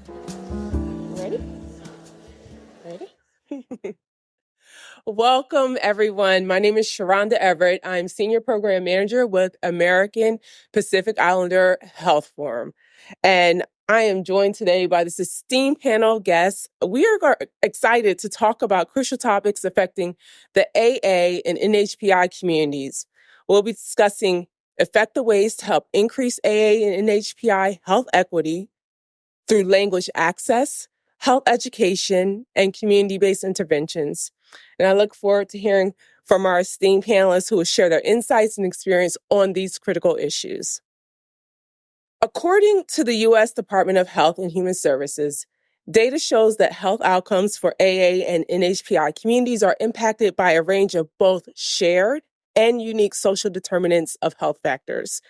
Ready? Welcome, everyone. My name is Sharonda Everett. I'm Senior Program Manager with American Pacific Islander Health Forum. And I am joined today by this esteemed panel of guests. We are excited to talk about crucial topics affecting the AA and NHPI communities. We'll be discussing effective ways to help increase AA and NHPI health equity through language access, health education, and community-based interventions. And I look forward to hearing from our esteemed panelists who will share their insights and experience on these critical issues. According to the U.S. Department of Health and Human Services, data shows that health outcomes for AA and NHPI communities are impacted by a range of both shared and unique social determinants of health factors,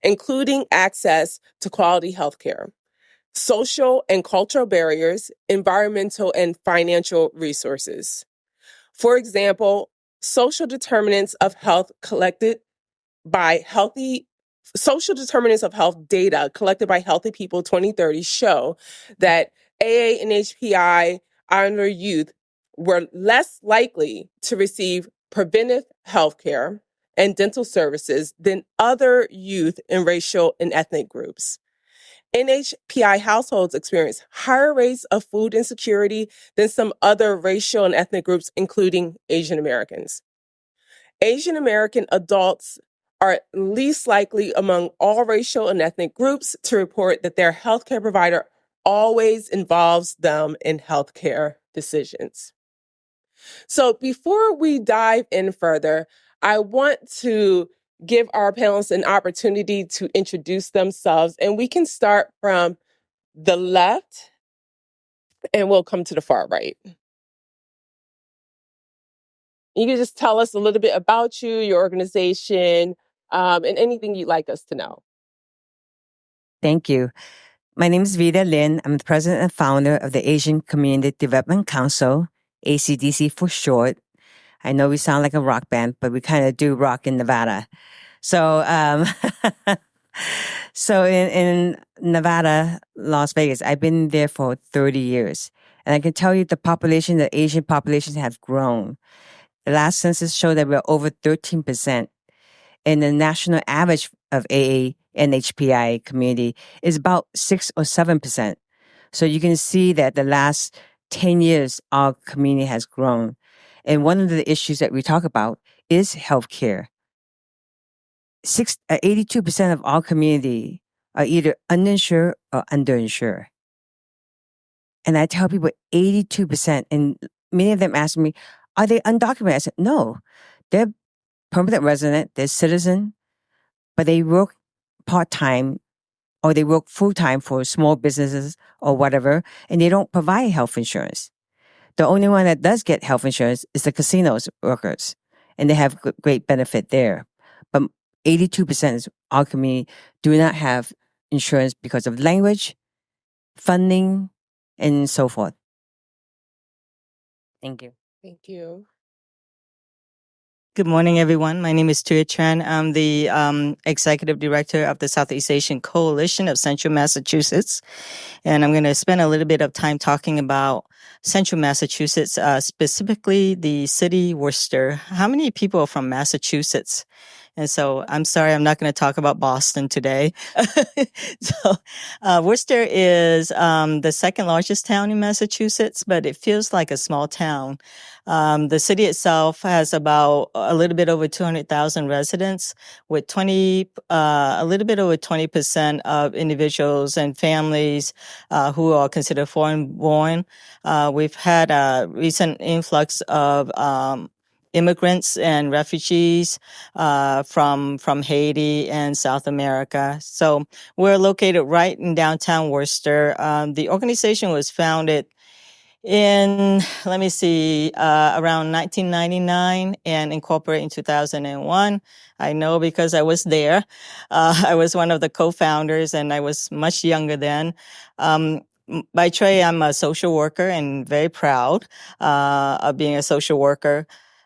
including access to quality health care, social and cultural barriers, environmental and financial resources. For example, social determinants of health data collected by Healthy People 2030 show that AA and HPI Islander youth were less likely to receive preventive health care and dental services than other youth in racial and ethnic groups. NHPI households experience higher rates of food insecurity than some other racial and ethnic groups, including Asian Americans. Asian American adults are least likely among all racial and ethnic groups to report that their healthcare provider always involves them in healthcare decisions. So before we dive in further, I want to give our panelists an opportunity to introduce themselves, and we can start from the left and we'll come to the far right. You can just tell us a little bit about you, your organization, and anything you'd like us to know. Thank you. My name is Vida Lin. I'm the president and founder of the Asian Community Development Council, ACDC for short. I know we sound like a rock band, but we kind of do rock in Nevada. So, in Nevada, Las Vegas, I've been there for 30 years. And I can tell you the Asian populations have grown. The last census showed that we're over 13%. And the national average of AA and HPI community is about 6 or 7%. So you can see that the last 10 years, our community has grown. And one of the issues that we talk about is healthcare. 82% of our community are either uninsured or underinsured. And I tell people 82%, and many of them ask me, are they undocumented? I said, no, they're permanent resident, they're citizen, but they work part-time or they work full-time for small businesses or whatever, and they don't provide health insurance. The only one that does get health insurance is the casinos workers, and they have great benefit there. But 82% of our community do not have insurance because of language, funding, and so forth. Thank you. Thank you. Good morning, everyone. My name is Tuyet Tran. I'm the Executive Director of the Southeast Asian Coalition of Central Massachusetts. And I'm going to spend a little bit of time talking about Central Massachusetts, specifically the city Worcester. How many people are from Massachusetts? And so I'm sorry, I'm not going to talk about Boston today. Worcester is the second largest town in Massachusetts, but it feels like a small town. The city itself has about a little bit over 200,000 residents, with a little bit over 20% of individuals and families who are considered foreign-born. We've had a recent influx of immigrants and refugees from Haiti and South America. So we're located right in downtown Worcester. The organization was founded in, around 1999 and incorporated in 2001. I know because I was there. I was one of the co-founders and I was much younger then. By trade, I'm a social worker and very proud of being a social worker.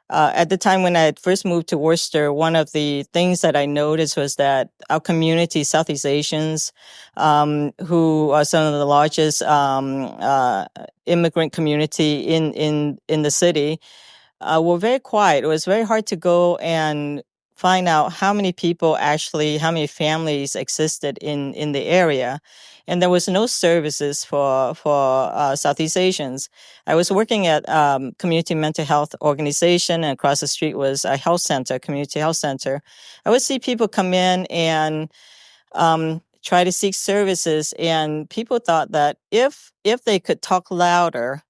At the time when I had first moved to Worcester, one of the things that I noticed was that our community, Southeast Asians, who are some of the largest immigrant community in the city, were very quiet. It was very hard to go and find out how many families existed in the area. And there was no services for Southeast Asians. I was working at community mental health organization, and across the street was a health center, community health center. I would see people come in and try to seek services, and people thought that if they could talk louder,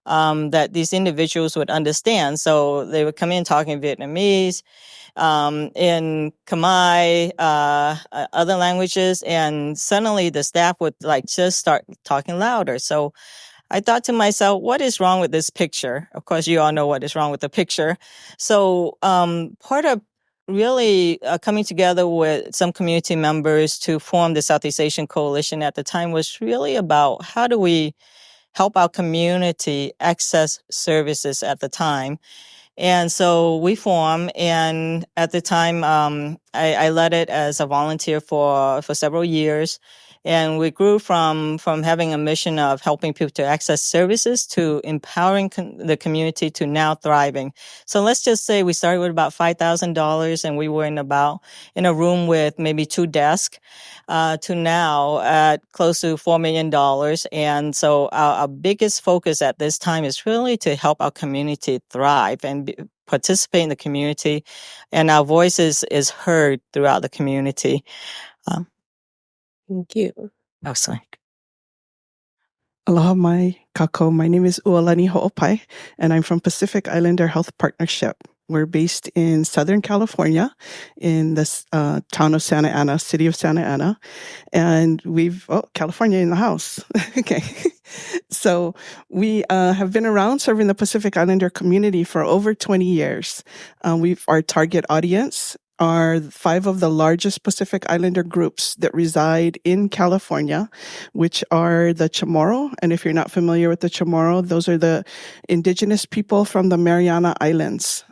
that these individuals would understand. So they would come in talking Vietnamese, in Khmer, other languages, and suddenly the staff would just start talking louder. So I thought to myself, what is wrong with this picture? Of course, you all know what is wrong with the picture. So part of really coming together with some community members to form the Southeast Asian Coalition at the time was really about how do we help our community access services at the time. And so we formed, and at the time, I led it as a volunteer for several years. And we grew from having a mission of helping people to access services to empowering the community to now thriving. So let's just say we started with about $5,000, and we were in a room with maybe 2 desks, to now at close to $4 million. And so our biggest focus at this time is really to help our community thrive and participate in the community, and our voices is heard throughout the community. Thank you. Oh, sorry. Aloha mai kako. My name is Ualani Hoopai, and I'm from Pacific Islander Health Partnership. We're based in Southern California, in the town of Santa Ana, city of Santa Ana, and California in the house. Okay. So we have been around serving the Pacific Islander community for over 20 years. Our target audience are 5 of the largest Pacific Islander groups that reside in California, which are the Chamorro. And if you're not familiar with the Chamorro, those are the indigenous people from the Mariana Islands.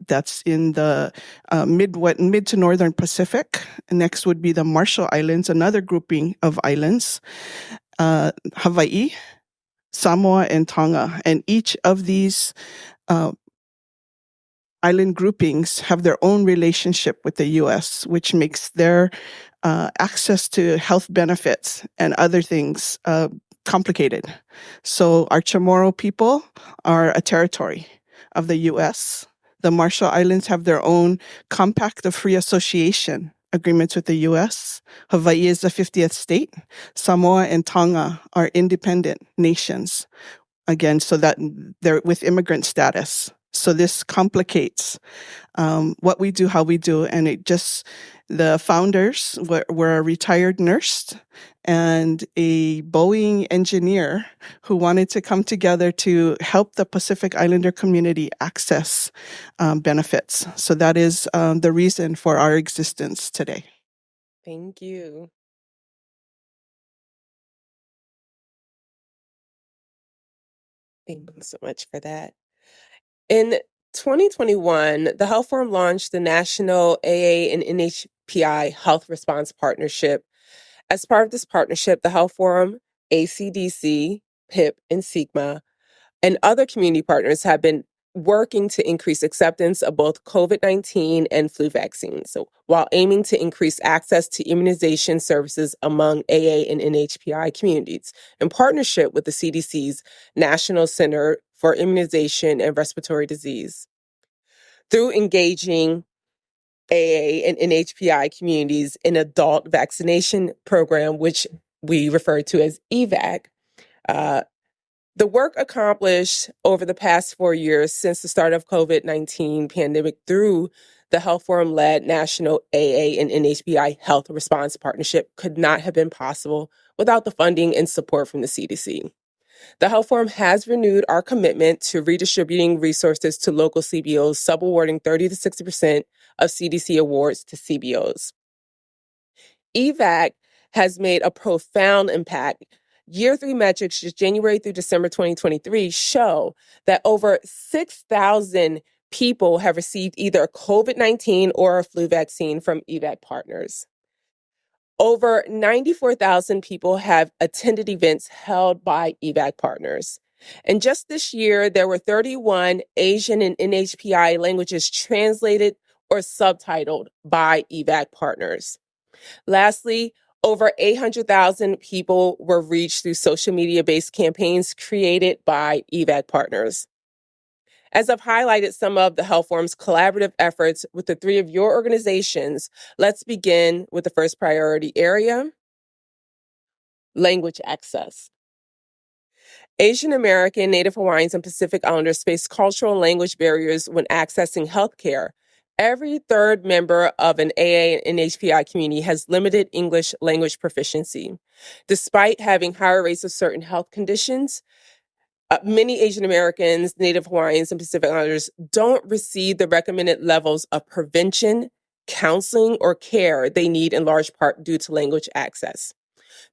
That's in the mid to northern Pacific. Next would be the Marshall Islands, another grouping of islands, Hawaii, Samoa, and Tonga. And each of these island groupings have their own relationship with the U.S., which makes their access to health benefits and other things complicated. So our Chamorro people are a territory of the U.S. The Marshall Islands have their own compact of free association agreements with the U.S. Hawaii is the 50th state. Samoa and Tonga are independent nations. Again, so that they're with immigrant status. So this complicates what we do, how we do, and the founders were a retired nurse and a Boeing engineer who wanted to come together to help the Pacific Islander community access benefits. So that is the reason for our existence today. Thank you. Thank you so much for that. In 2021, the Health Forum launched the National AA and NHPI Health Response Partnership. As part of this partnership, the Health Forum, ACDC, PIP, and SIGMA, and other community partners have been working to increase acceptance of both COVID-19 and flu vaccines, while aiming to increase access to immunization services among AA and NHPI communities, in partnership with the CDC's National Center for Immunization and Respiratory Disease. Through engaging AA and NHPI communities in adult vaccination program, which we refer to as EVAC, the work accomplished over the past 4 years since the start of COVID-19 pandemic through the Health Forum-led National AA and NHPI Health Response Partnership could not have been possible without the funding and support from the CDC. The Health Forum has renewed our commitment to redistributing resources to local CBOs, subawarding 30 to 60% of CDC awards to CBOs. EVAC has made a profound impact. Year 3 metrics, just January through December 2023, show that over 6,000 people have received either a COVID-19 or a flu vaccine from EVAC partners. Over 94,000 people have attended events held by EVAC partners. And just this year, there were 31 Asian and NHPI languages translated or subtitled by EVAC partners. Lastly, over 800,000 people were reached through social media-based campaigns created by EVAC partners. As I've highlighted some of the Health Forum's collaborative efforts with the three of your organizations, let's begin with the first priority area, language access. Asian American, Native Hawaiians, and Pacific Islanders face cultural and language barriers when accessing healthcare. Every third member of an AA and NHPI community has limited English language proficiency. Despite having higher rates of certain health conditions, many Asian Americans, Native Hawaiians, and Pacific Islanders don't receive the recommended levels of prevention, counseling, or care they need in large part due to language access.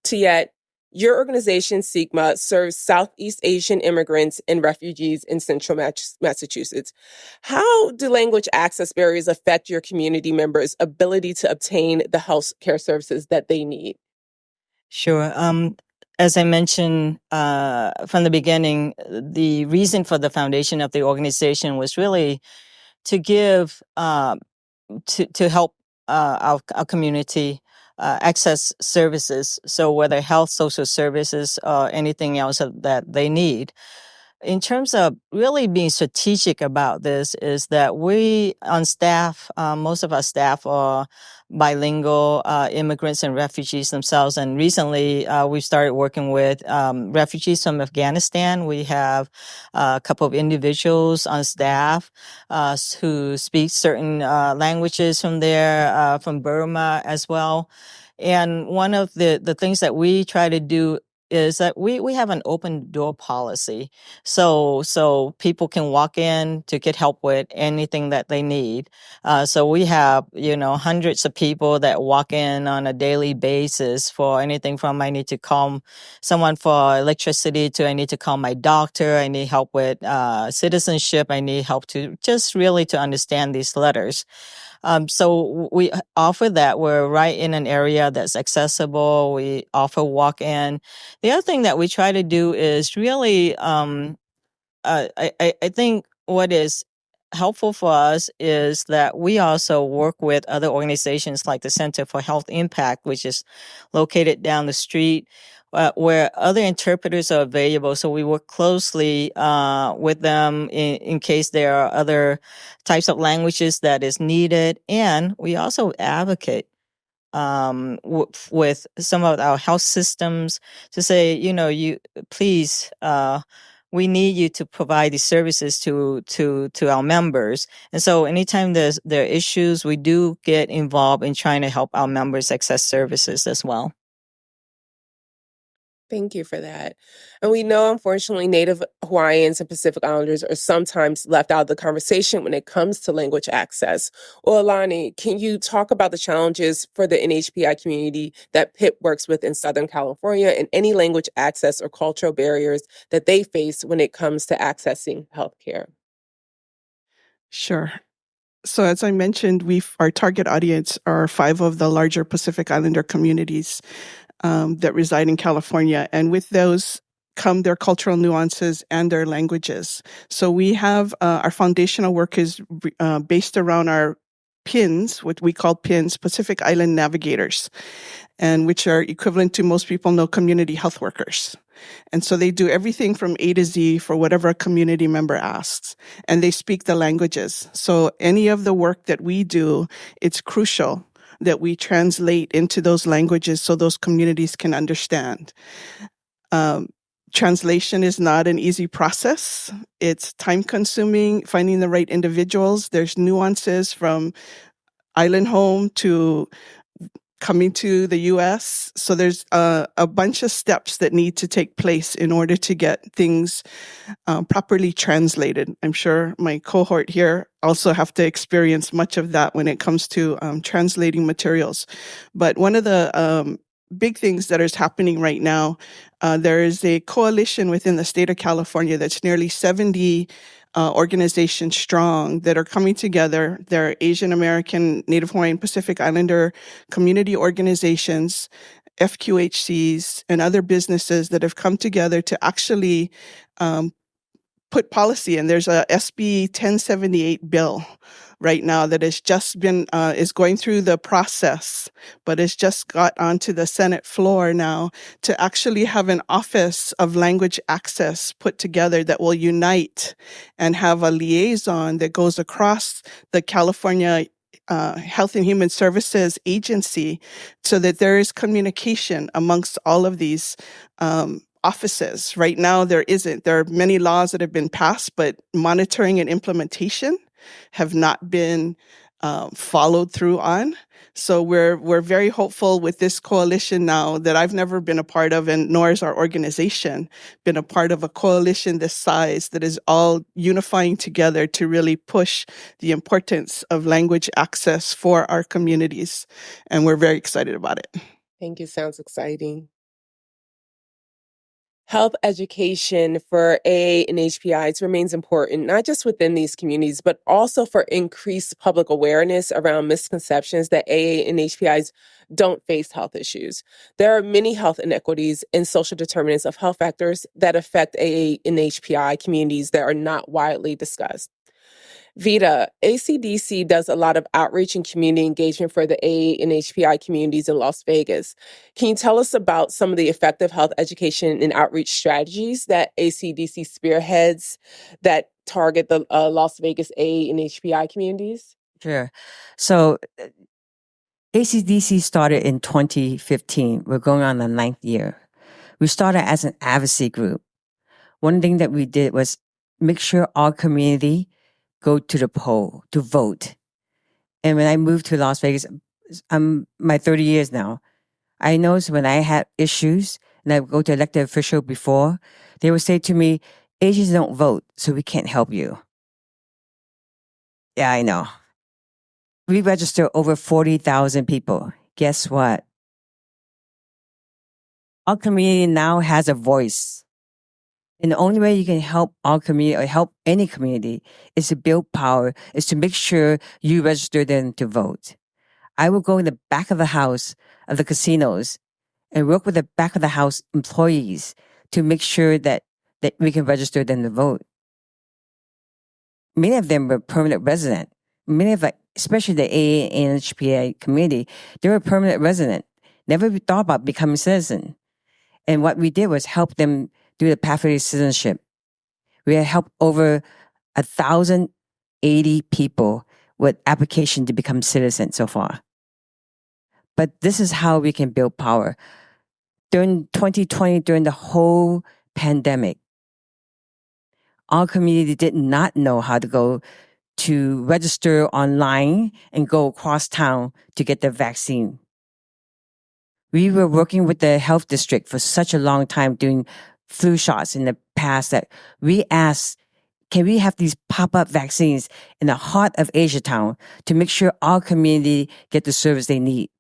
Tuyet, your organization, SIGMA, serves Southeast Asian immigrants and refugees in central Massachusetts. How do language access barriers affect your community members' ability to obtain the health care services that they need? Sure. As I mentioned from the beginning, the reason for the foundation of the organization was really to give, to help our community access services. So whether health, social services, or anything else that they need. In terms of really being strategic about this is that we on staff, most of our staff are bilingual immigrants and refugees themselves. And recently we've started working with refugees from Afghanistan. We have a couple of individuals on staff who speak certain languages from there, from Burma as well. And one of the things that we try to do is that we have an open door policy. So people can walk in to get help with anything that they need. So we have, hundreds of people that walk in on a daily basis for anything from I need to call someone for electricity to I need to call my doctor. I need help with citizenship. I need help to just really to understand these letters. So we offer that. We're right in an area that's accessible. We offer walk-in. The other thing that we try to do is really, I think what is helpful for us is that we also work with other organizations like the Center for Health Impact, which is located down the street, where other interpreters are available. So we work closely with them in case there are other types of languages that is needed. And we also advocate with some of our health systems to say, you please, we need you to provide these services to our members. And so anytime there are issues, we do get involved in trying to help our members access services as well. Thank you for that. And we know, unfortunately, Native Hawaiians and Pacific Islanders are sometimes left out of the conversation when it comes to language access. Ualani, can you talk about the challenges for the NHPI community that PIP works with in Southern California and any language access or cultural barriers that they face when it comes to accessing healthcare? Sure. So as I mentioned, our target audience are 5 of the larger Pacific Islander communities that reside in California. And with those come their cultural nuances and their languages. So we have our foundational work is based around our PINs, what we call PINs, Pacific Island Navigators, and which are equivalent to, most people know, community health workers. And so they do everything from A to Z for whatever a community member asks, and they speak the languages. So any of the work that we do, it's crucial that we translate into those languages so those communities can understand. Translation is not an easy process. It's time-consuming, finding the right individuals. There's nuances from island home to coming to the U.S. So there's a bunch of steps that need to take place in order to get things properly translated. I'm sure my cohort here also have to experience much of that when it comes to translating materials. But one of the big things that is happening right now. There is a coalition within the state of California that's nearly 70 organizations strong that are coming together. They're Asian American, Native Hawaiian, Pacific Islander community organizations, FQHCs, and other businesses that have come together to actually put policy in. There's a SB 1078 bill right now that has just been is going through the process, but it's just got onto the Senate floor now to actually have an office of language access put together that will unite and have a liaison that goes across the California Health and Human Services Agency, so that there is communication amongst all of these offices. Right now, there isn't. There are many laws that have been passed, but monitoring and implementation have not been followed through on. So we're very hopeful with this coalition now that I've never been a part of, and nor has our organization been a part of a coalition this size that is all unifying together to really push the importance of language access for our communities. And we're very excited about it. Thank you. Sounds exciting. Health education for AA and HPIs remains important, not just within these communities, but also for increased public awareness around misconceptions that AA and HPIs don't face health issues. There are many health inequities and social determinants of health factors that affect AA and HPI communities that are not widely discussed. Vida, ACDC does a lot of outreach and community engagement for the AA and HPI communities in Las Vegas. Can you tell us about some of the effective health education and outreach strategies that ACDC spearheads that target the Las Vegas AA and HPI communities? Sure. So ACDC started in 2015. We're going on the 9th year. We started as an advocacy group. One thing that we did was make sure our community go to the poll to vote. And when I moved to Las Vegas, I'm my 30 years now. I noticed when I had issues and I would go to elected official before, they would say to me, Asians don't vote, so we can't help you. Yeah, I know. We register over 40,000 people. Guess what? Our community now has a voice. And the only way you can help our community or help any community is to build power, is to make sure you register them to vote. I will go in the back of the house of the casinos and work with the back of the house employees to make sure that we can register them to vote. Many of them were permanent resident. Many of, especially the AANHPI community, they were permanent resident. Never thought about becoming citizen. And what we did was help them do the pathway to citizenship. We had helped over 1,080 people with application to become citizens so far. But this is how we can build power. During 2020, during the whole pandemic, our community did not know how to go to register online and go across town to get the vaccine. We were working with the health district for such a long time doing flu shots in the past that we asked, can we have these pop-up vaccines in the heart of Asia Town to make sure our community get the service they need?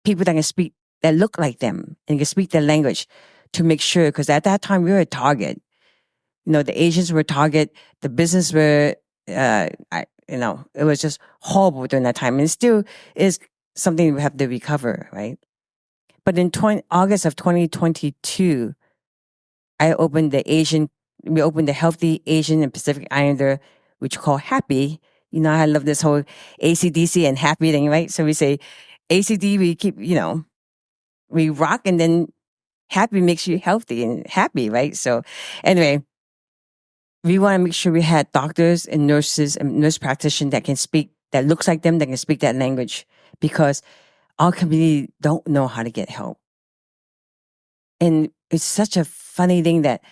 People that can speak, that look like them and can speak their language to make sure, because at that time we were a target. You know, the Asians were a target, the business were, it was just horrible during that time. And it still is something we have to recover, right? But in August of 2022, we opened the Healthy Asian and Pacific Islander, which we call HAPPI. You know, I love this whole ACDC and happy thing, right? So we say ACD, we keep, we rock, and then happy makes you healthy and happy, right? So anyway, we want to make sure we had doctors and nurses and nurse practitioners that can speak, that looks like them, that can speak that language, because our community don't know how to get help. And it's such a funny thing that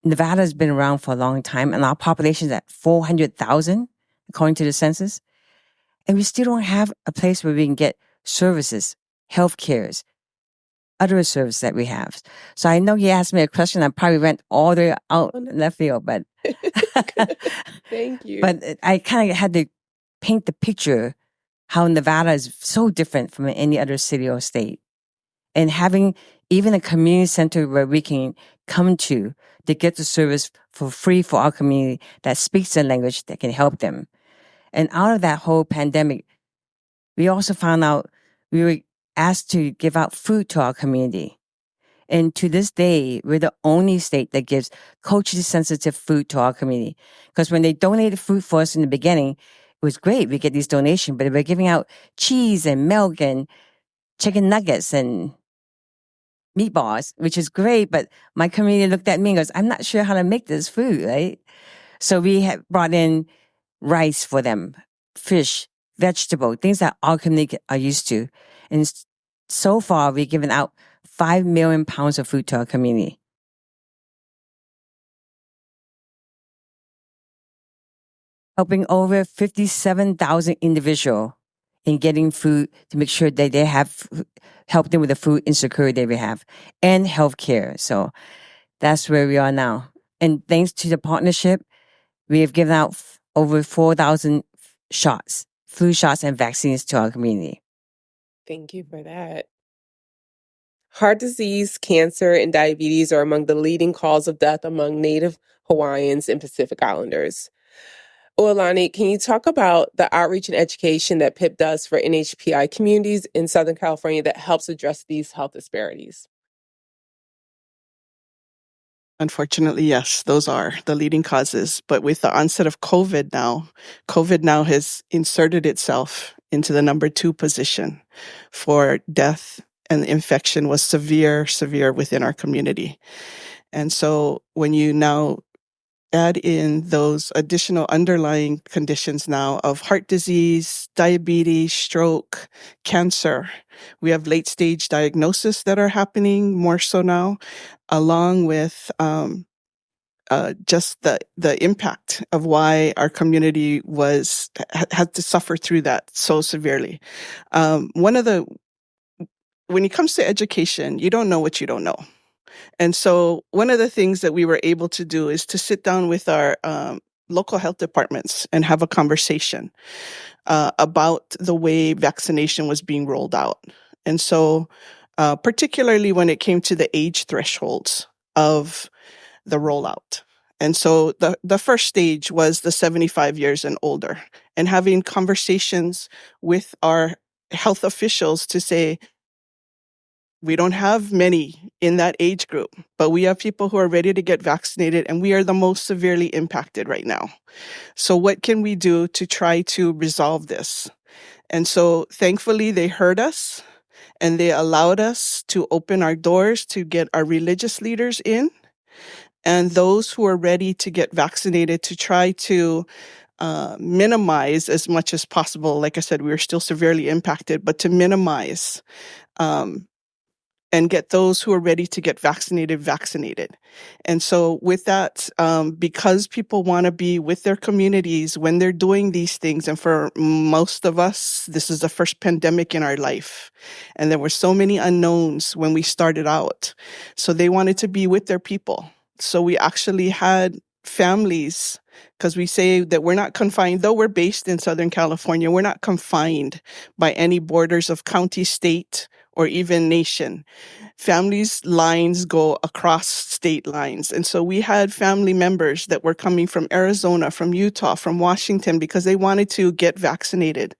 Nevada has been around for a long time, and our population is at 400,000, according to the census. And we still don't have a place where we can get services, health cares, other services that we have. So I know you asked me a question, I probably went all the way out in left field, but Thank you. But I kind of had to paint the picture how Nevada is so different from any other city or state. and having even a community center where we can come to get the service for free for our community that speaks the language that can help them. And out of that whole pandemic, we also found out we were asked to give out food to our community. And to this day, we're the only state that gives culturally sensitive food to our community. Because when they donated food for us in the beginning, it was great. We get these donations, but we're giving out cheese and milk and chicken nuggets and meatballs, which is great. But my community looked at me and goes, I'm not sure how to make this food, right? So we have brought in rice for them, fish, vegetable, things that our community are used to. And so far, we've given out 5 million pounds of food to our community. Helping over 57,000 individuals in getting food to make sure that they have, help them with the food insecurity they have, and healthcare. So that's where we are now. And thanks to the partnership, we have given out over 4,000 shots, flu shots and vaccines to our community. Thank you for that. Heart disease, cancer, and diabetes are among the leading cause of death among Native Hawaiians and Pacific Islanders. Ualani, can you talk about the outreach and education that PIP does for NHPI communities in Southern California that helps address these health disparities? Unfortunately, yes, those are the leading causes. But with the onset of COVID now has inserted itself into the number 2 position for death, and the infection was severe within our community. And so when you now add in those additional underlying conditions now of heart disease, diabetes, stroke, cancer, we have late stage diagnosis that are happening more so now, along with just the impact of why our community had to suffer through that so severely. When it comes to education, you don't know what you don't know. And so one of the things that we were able to do is to sit down with our local health departments and have a conversation about the way vaccination was being rolled out. And so particularly when it came to the age thresholds of the rollout. And so the first stage was the 75 years and older, and having conversations with our health officials to say, we don't have many in that age group, but we have people who are ready to get vaccinated, and we are the most severely impacted right now. So what can we do to try to resolve this? And so thankfully they heard us, and they allowed us to open our doors to get our religious leaders in and those who are ready to get vaccinated to try to minimize as much as possible. Like I said, we are still severely impacted, but to minimize and get those who are ready to get vaccinated. And so with that, because people want to be with their communities when they're doing these things, and for most of us, this is the first pandemic in our life, and there were so many unknowns when we started out. So they wanted to be with their people. So we actually had families, because we say that we're not confined, though we're based in Southern California, we're not confined by any borders of county, state, or even nation. Families' lines go across state lines. And so we had family members that were coming from Arizona, from Utah, from Washington, because they wanted to get vaccinated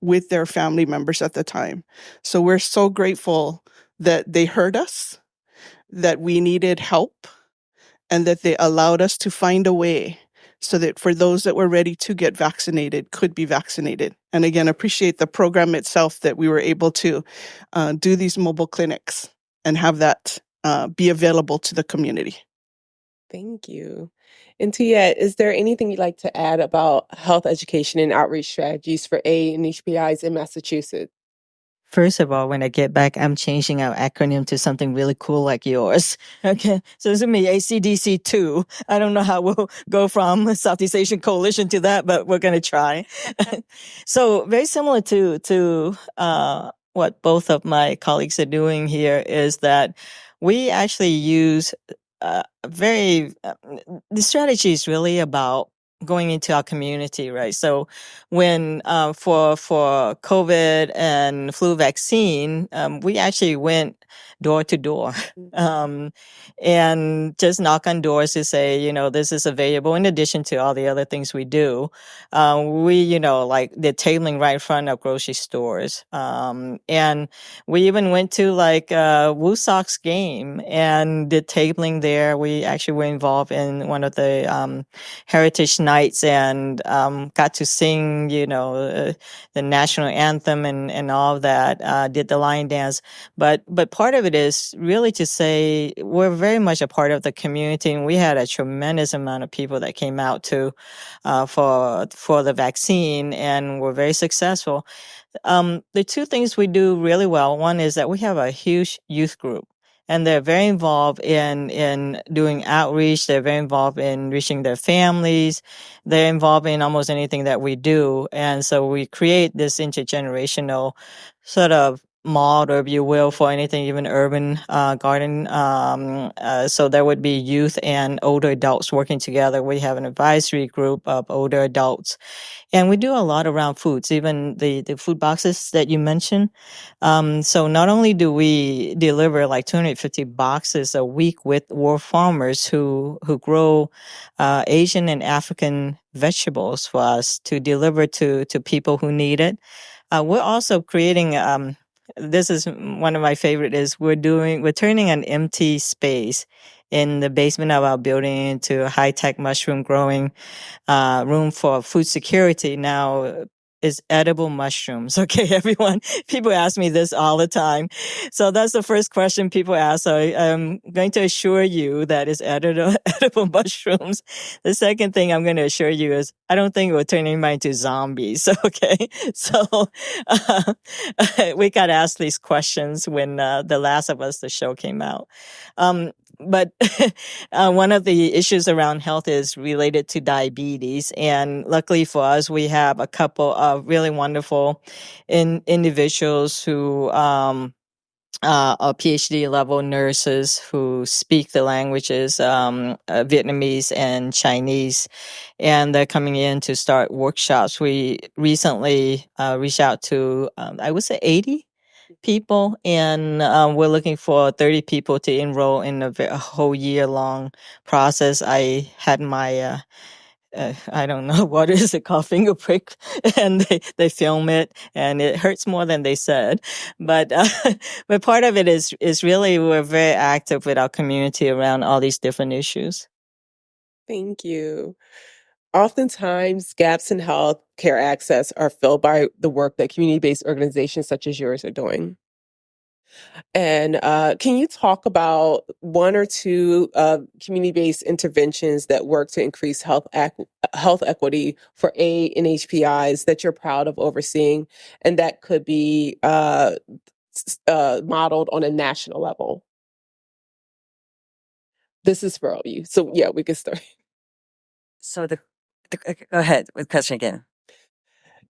with their family members at the time. So we're so grateful that they heard us, that we needed help, and that they allowed us to find a way so that for those that were ready to get vaccinated could be vaccinated. And again, appreciate the program itself that we were able to do these mobile clinics and have that be available to the community. Thank you. And Tuyet, is there anything you'd like to add about health education and outreach strategies for AANHPIs in Massachusetts? First of all, when I get back, I'm changing our acronym to something really cool like yours. Okay. So it's going to be ACDC2. I don't know how we'll go from Southeast Asian Coalition to that, but we're going to try. So very similar to what both of my colleagues are doing here is that we actually use the strategy is really about going into our community, right? So when for COVID and flu vaccine, we actually went door to door and just knock on doors to say, this is available in addition to all the other things we do. We, like the tabling right in front of grocery stores. And we even went to like Woo Sox game and did tabling there. We actually were involved in one of the heritage nights and got to sing, the national anthem and all of that, did the lion dance. But part of it is really to say we're very much a part of the community, and we had a tremendous amount of people that came out to for the vaccine and were very successful. The two things we do really well, one is that we have a huge youth group, and they're very involved in doing outreach. They're very involved in reaching their families. They're involved in almost anything that we do. And so we create this intergenerational sort of model, if you will, for anything, even urban garden. So there would be youth and older adults working together. We have an advisory group of older adults. And we do a lot around foods, even the food boxes that you mentioned. So not only do we deliver like 250 boxes a week with war farmers who grow Asian and African vegetables for us to deliver to people who need it. We're also creating, this is one of my favorite, is we're turning an empty space in the basement of our building into a high-tech mushroom growing room for food security. Now is edible mushrooms. Okay, everyone. People ask me this all the time. So that's the first question people ask. So I'm going to assure you that it's edible mushrooms. The second thing I'm going to assure you is I don't think we'll turn anybody into zombies. Okay. So we got asked these questions when The Last of Us, the show, came out. But one of the issues around health is related to diabetes. And luckily for us, we have a couple of really wonderful individuals who are PhD level nurses who speak the languages, Vietnamese and Chinese, and they're coming in to start workshops. We recently reached out to, I would say 80 people, and we're looking for 30 people to enroll in a whole year-long process. I had my I don't know what is it called, finger prick, and they film it, and it hurts more than they said. But but part of it is really we're very active with our community around all these different issues. Thank you. Oftentimes, gaps in health care access are filled by the work that community-based organizations such as yours are doing. And can you talk about one or two community-based interventions that work to increase health equity for AANHPIs that you're proud of overseeing, and that could be modeled on a national level? This is for all of you. So yeah, we can start. So go ahead with the question again.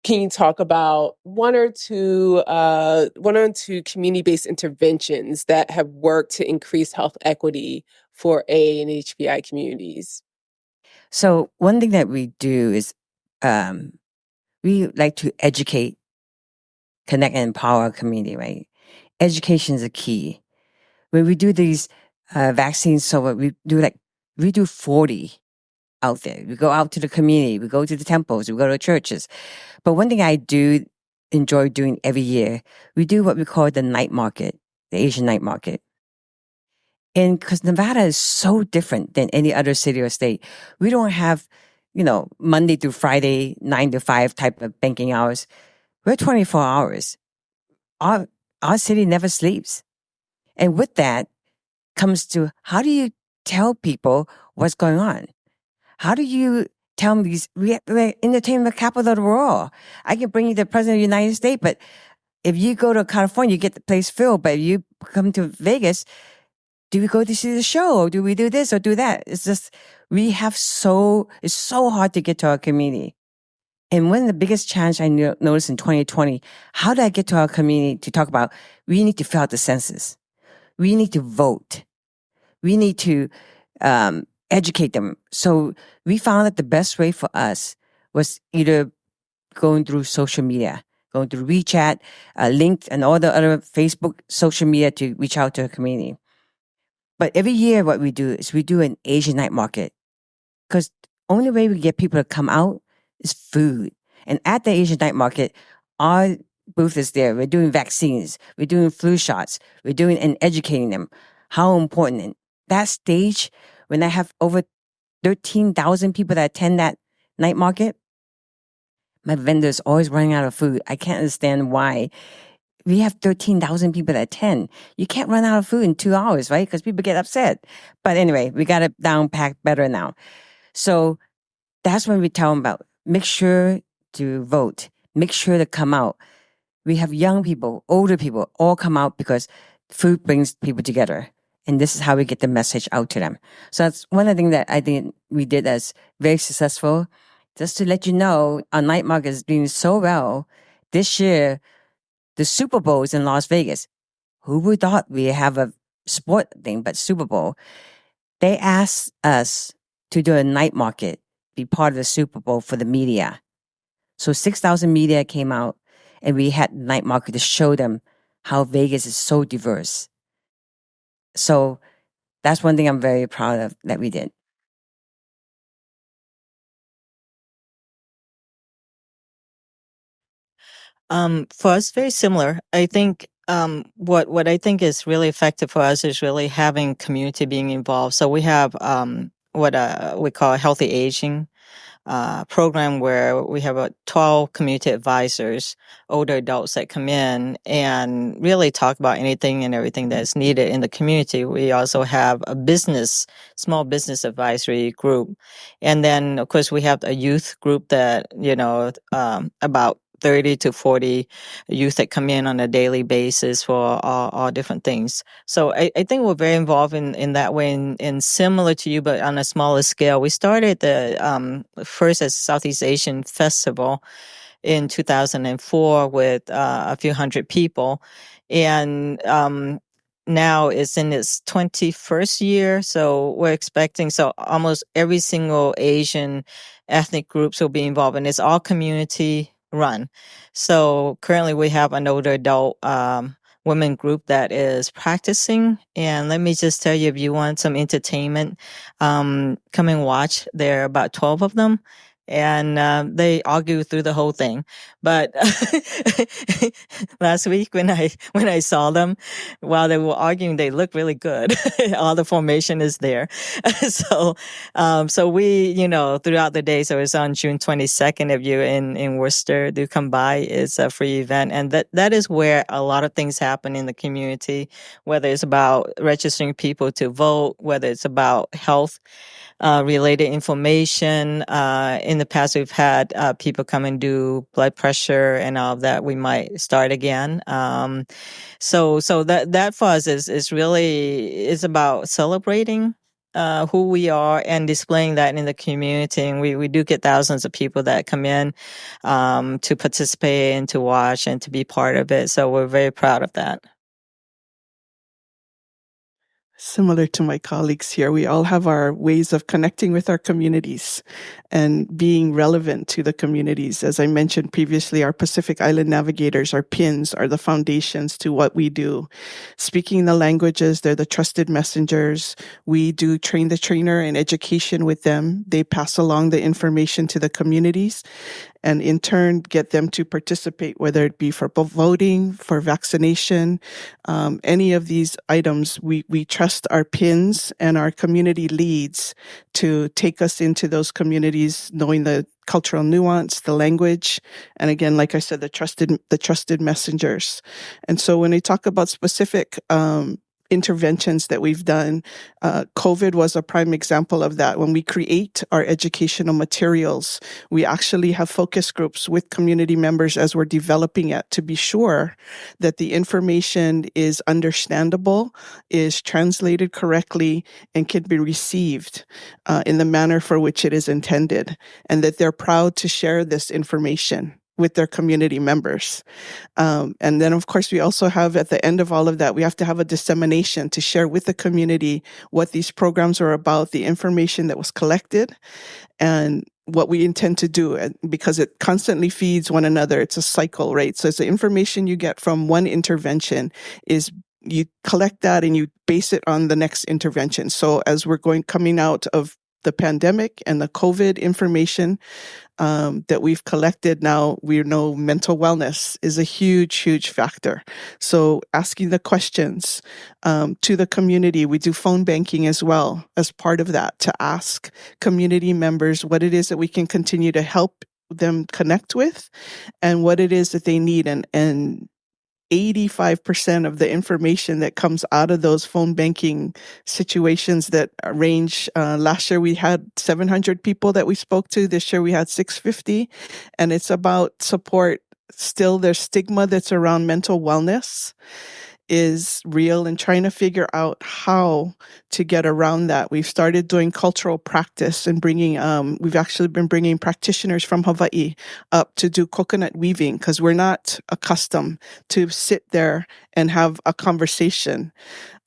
Can you talk about one or two community-based interventions that have worked to increase health equity for AANHPI communities? So one thing that we do is we like to educate, connect, and empower our community, right? Education is a key. When we do these vaccines, so we do 40 out there. We go out to the community, we go to the temples, we go to churches. But one thing I do enjoy doing every year, we do what we call the night market, the Asian night market. And because Nevada is so different than any other city or state, we don't have, Monday through Friday, 9 to 5 type of banking hours. We're 24 hours. Our city never sleeps. And with that comes to how do you tell people what's going on? How do you tell them we're entertainment capital of the world? I can bring you the president of the United States, but if you go to California, you get the place filled. But if you come to Vegas, do we go to see the show? Or do we do this or do that? It's just, it's so hard to get to our community. And one of the biggest challenges I noticed in 2020, how did I get to our community to talk about, we need to fill out the census. We need to vote. We need to educate them. So we found that the best way for us was either going through social media, going through WeChat, Linked, and all the other Facebook social media to reach out to our community. But every year what we do is we do an Asian night market, because the only way we get people to come out is food. And at the Asian night market, our booth is there. We're doing vaccines. We're doing flu shots. We're doing and educating them how important. And that stage, when I have over 13,000 people that attend that night market, my vendor's always running out of food. I can't understand why. We have 13,000 people that attend. You can't run out of food in 2 hours, right? Because people get upset. But anyway, we got it down packed better now. So that's when we tell them about, make sure to vote. Make sure to come out. We have young people, older people, all come out because food brings people together. And this is how we get the message out to them. So that's one of the things that I think we did as very successful. Just to let you know, our night market is doing so well. This year, the Super Bowl is in Las Vegas. Who would thought we have a sport thing, but Super Bowl? They asked us to do a night market, be part of the Super Bowl for the media. So 6,000 media came out, and we had night market to show them how Vegas is so diverse. So that's one thing I'm very proud of that we did. For us, very similar. I think what I think is really effective for us is really having community being involved. So we have what we call healthy aging program, where we have 12 community advisors, older adults that come in and really talk about anything and everything that's needed in the community. We also have a small business advisory group. And then, of course, we have a youth group that, about 30 to 40 youth that come in on a daily basis for all different things. So I think we're very involved in that way, and similar to you, but on a smaller scale. We started the first as Southeast Asian Festival in 2004 with a few hundred people. And now it's in its 21st year. So we're expecting, so almost every single Asian ethnic groups will be involved, and it's all community run. So currently we have an older adult women group that is practicing. And let me just tell you, if you want some entertainment, come and watch. There are about 12 of them. And they argue through the whole thing. But last week when I saw them, while they were arguing, they looked really good. All the formation is there. So we, throughout the day, so it's on June 22nd. If you're in Worcester, do come by. It's a free event. And that is where a lot of things happen in the community, whether it's about registering people to vote, whether it's about health related information. In the past, we've had people come and do blood pressure and all of that. We might start again. So that for us is really about celebrating who we are and displaying that in the community. And we do get thousands of people that come in to participate and to watch and to be part of it. So we're very proud of that. Similar to my colleagues here, we all have our ways of connecting with our communities and being relevant to the communities. As I mentioned previously, our Pacific Island Navigators, our PINs, are the foundations to what we do. Speaking the languages, they're the trusted messengers. We do train the trainer and education with them. They pass along the information to the communities, and in turn get them to participate, whether it be for voting, for vaccination, any of these items. We trust our PINs and our community leads to take us into those communities, knowing the cultural nuance, the language, and again, like I said, the trusted messengers. And so when I talk about specific interventions that we've done, COVID was a prime example of that. When we create our educational materials, we actually have focus groups with community members as we're developing it to be sure that the information is understandable, is translated correctly, and can be received in the manner for which it is intended, and that they're proud to share this information. with their community members. And then, of course, we also have at the end of all of that, we have to have a dissemination to share with the community what these programs are about, the information that was collected, and what we intend to do, because it constantly feeds one another. It's a cycle, right? So it's the information you get from one intervention is you collect that and you base it on the next intervention. So as we're coming out of the pandemic and the COVID information that we've collected now, we know mental wellness is a huge, huge factor. So asking the questions to the community, we do phone banking as well as part of that to ask community members what it is that we can continue to help them connect with and what it is that they need. And 85% of the information that comes out of those phone banking situations that range, last year we had 700 people that we spoke to. This year we had 650. And it's about support. Still, there's stigma that's around mental wellness is real, and trying to figure out how to get around that. We've started doing cultural practice and we've actually been bringing practitioners from Hawaii up to do coconut weaving, because we're not accustomed to sit there and have a conversation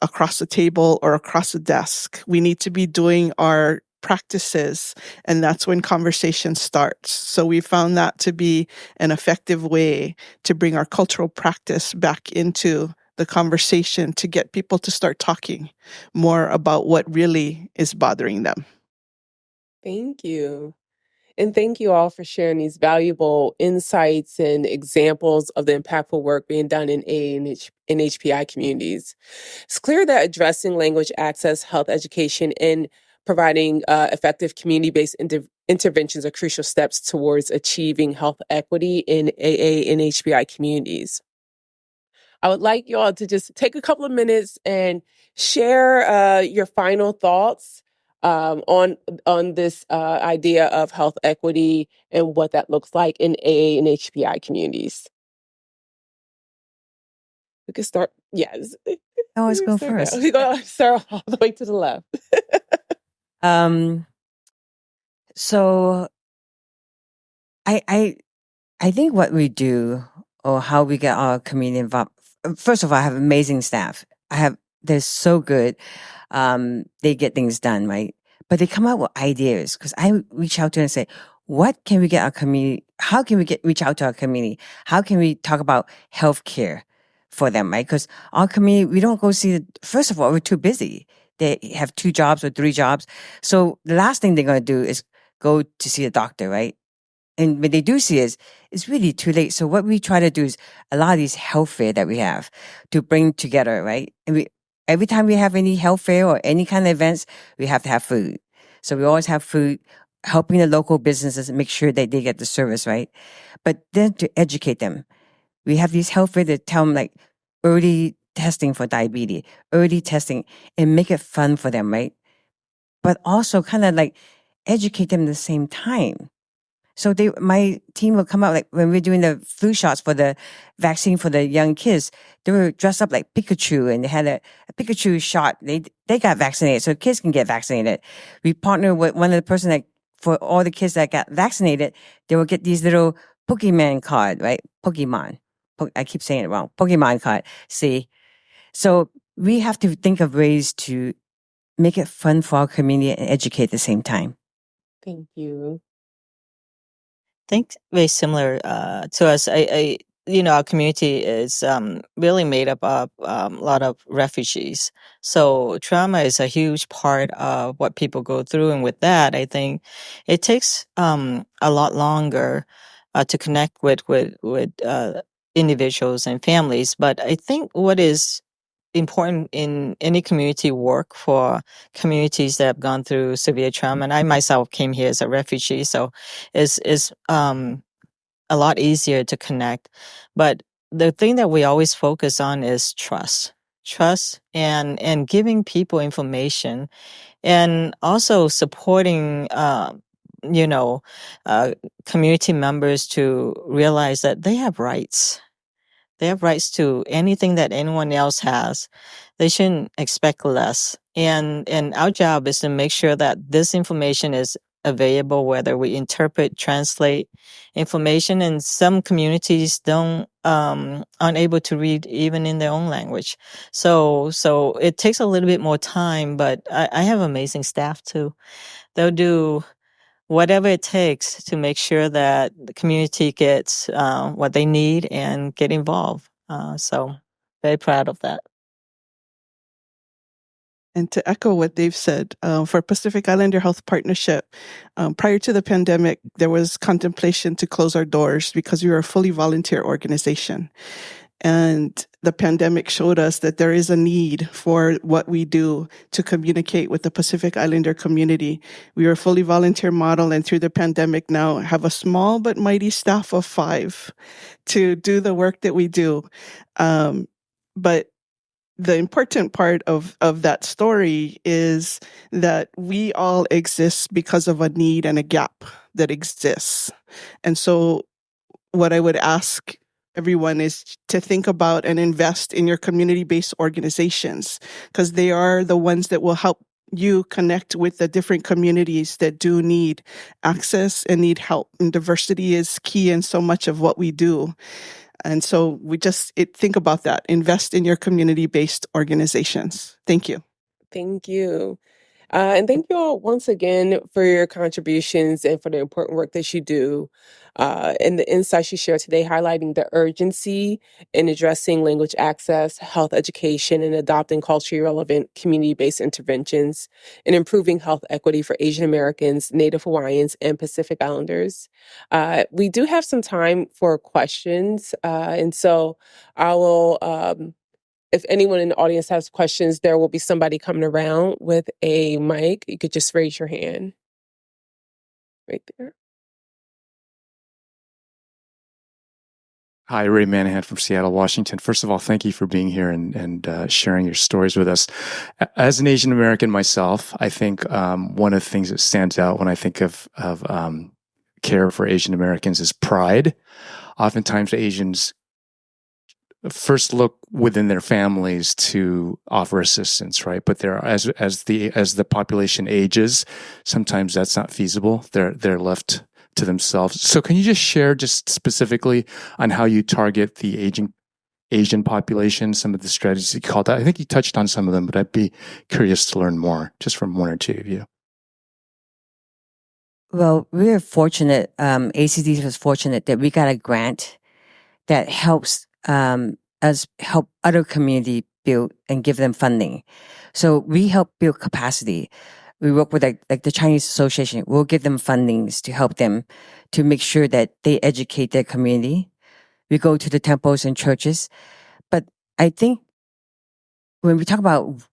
across the table or across the desk. We need to be doing our practices, and that's when conversation starts. So we found that to be an effective way to bring our cultural practice back into the conversation, to get people to start talking more about what really is bothering them. Thank you. And thank you all for sharing these valuable insights and examples of the impactful work being done in AANHPI communities. It's clear that addressing language access, health education, and providing effective community-based interventions are crucial steps towards achieving health equity in AANHPI communities. I would like you all to just take a couple of minutes and share your final thoughts on this idea of health equity and what that looks like in AA and HPI communities. We can start. Yes. I always go first. We go start all the way to the left. So I think what we do or how we get our community involved. First of all, I have amazing staff. They're so good. They get things done, right? But they come out with ideas, because I reach out to them and say, what can we get our community? How can we reach out to our community? How can we talk about healthcare for them, right? Because our community, we don't go see, first of all, we're too busy. They have 2 jobs or 3 jobs. So the last thing they're going to do is go to see a doctor, right? And when they do see us, it's really too late. So what we try to do is a lot of these health fair that we have to bring together, right? And every time we have any health fair or any kind of events, we have to have food. So we always have food, helping the local businesses make sure that they get the service, right? But then to educate them, we have these health fair that tell them like early testing for diabetes, early testing, and make it fun for them, right? But also kind of like educate them at the same time. So my team will come out, like when we're doing the flu shots for the vaccine for the young kids, they were dressed up like Pikachu, and they had a Pikachu shot. They got vaccinated, so kids can get vaccinated. We partner with one of the person that, for all the kids that got vaccinated, they will get these little Pokemon card, right? Pokemon. I keep saying it wrong. Pokemon card. See? So we have to think of ways to make it fun for our community and educate at the same time. Thank you. I think very similar to us. Our community is really made up of a lot of refugees. So trauma is a huge part of what people go through. And with that, I think it takes a lot longer to connect with individuals and families. But I think what is important in any community work for communities that have gone through severe trauma, and I myself came here as a refugee, so is a lot easier to connect. But the thing that we always focus on is trust and giving people information, and also supporting community members to realize that they have rights. They have rights to anything that anyone else has. They shouldn't expect less. And our job is to make sure that this information is available, whether we interpret, translate information, and some communities aren't able to read even in their own language. So it takes a little bit more time, but I have amazing staff too. They'll do whatever it takes to make sure that the community gets what they need and get involved. So very proud of that. And to echo what Dave said, for Pacific Islander Health Partnership, prior to the pandemic, there was contemplation to close our doors because we were a fully volunteer organization. And the pandemic showed us that there is a need for what we do to communicate with the Pacific Islander community. We are a fully volunteer model, and through the pandemic now have a small but mighty staff of 5 to do the work that we do. But the important part of that story is that we all exist because of a need and a gap that exists. And so what I would ask everyone is to think about and invest in your community-based organizations, because they are the ones that will help you connect with the different communities that do need access and need help. And diversity is key in so much of what we do. And so think about that. Invest in your community-based organizations. Thank you. Thank you. And thank you all once again for your contributions and for the important work that you do. And the insights you shared today, highlighting the urgency in addressing language access, health education, and adopting culturally relevant community-based interventions and improving health equity for Asian Americans, Native Hawaiians, and Pacific Islanders. We do have some time for questions. And so I will... if anyone in the audience has questions, there will be somebody coming around with a mic. You could just raise your hand right there. Hi, Ray Manahan from Seattle, Washington. First of all, thank you for being here and sharing your stories with us. As an Asian American myself, I think one of the things that stands out when I think of care for Asian Americans is pride. Oftentimes, Asians first look within their families to offer assistance, right? But as the population ages, sometimes that's not feasible. They're left to themselves. So can you just share just specifically on how you target the Asian population, some of the strategies you called out? I think you touched on some of them, but I'd be curious to learn more just from one or two of you. Well, we're fortunate, ACD was fortunate that we got a grant that helps us help other community build and give them funding. So we help build capacity. We work with like the Chinese Association. We'll give them fundings to help them to make sure that they educate their community. We go to the temples and churches. But I think when we talk about,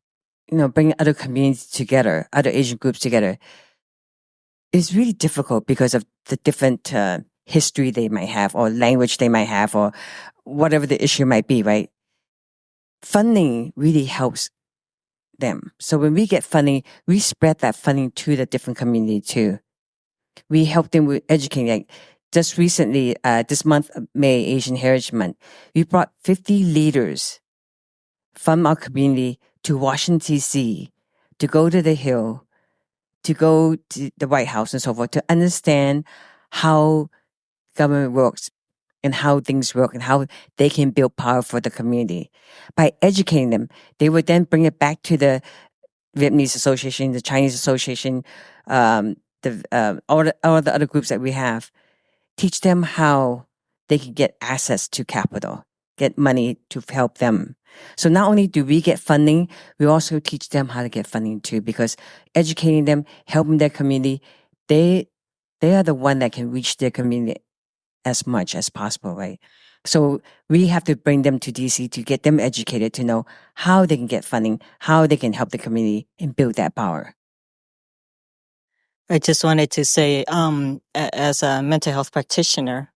bringing other communities together, other Asian groups together, it's really difficult because of the different history they might have or language they might have or whatever the issue might be, right? Funding really helps them. So when we get funding, we spread that funding to the different community too. We help them with educating. Like just recently, this month, May, Asian Heritage Month, we brought 50 leaders from our community to Washington, D.C. to go to the Hill, to go to the White House and so forth, to understand how government works and how things work and how they can build power for the community. By educating them, they would then bring it back to the Vietnamese Association, the Chinese Association, all the other groups that we have, teach them how they can get access to capital, get money to help them. So not only do we get funding, we also teach them how to get funding too, because educating them, helping their community, they are the one that can reach their community as much as possible, right? So we have to bring them to DC to get them educated to know how they can get funding, how they can help the community and build that power. I just wanted to say, as a mental health practitioner,